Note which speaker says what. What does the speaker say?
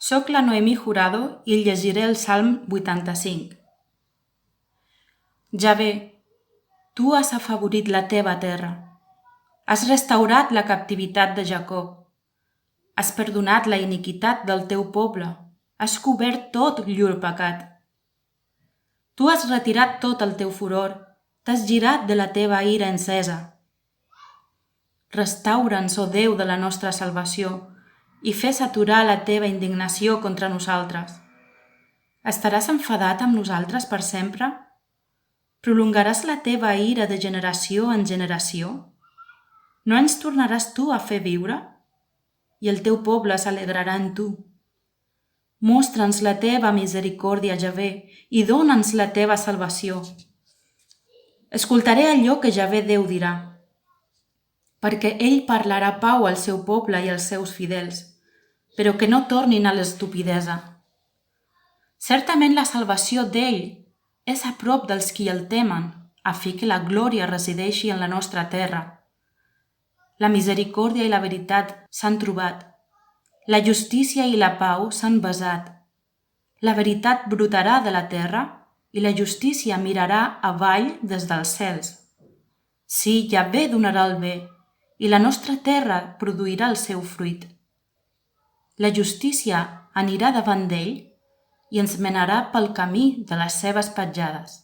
Speaker 1: Soc la Noemí Jurado i llegiré el Salm 85. Javé, tu has afavorit la teva terra. Has restaurat la captivitat de Jacob. Has perdonat la iniquitat del teu poble. Has cobert tot llur pecat. Tu has retirat tot el teu furor. T'has girat de la teva ira encesa. Restaura'ns, ó Déu de la nostra salvació, i fes aturar la teva indignació contra nosaltres. Estaràs enfadat amb nosaltres per sempre? Prolongaràs la teva ira de generació en generació? No ens tornaràs tu a fer viure? I el teu poble s'alegrarà en tu. Mostra'ns la teva misericòrdia, Javé, i dona'ns la teva salvació. Escoltaré allò que Javé Déu dirà, perquè ell parlarà pau al seu poble i als seus fidels, però que no tornin a l'estupidesa. Certament la salvació d'ell és a prop dels qui el temen, a fi que la glòria resideixi en la nostra terra. La misericòrdia i la veritat s'han trobat. La justícia i la pau s'han besat. La veritat brotarà de la terra i la justícia mirarà avall des dels cels. Sí, Javé donarà el bé i la nostra terra produirà el seu fruit. La justícia anirà davant d'ell i ens menarà pel camí de les seves petjades.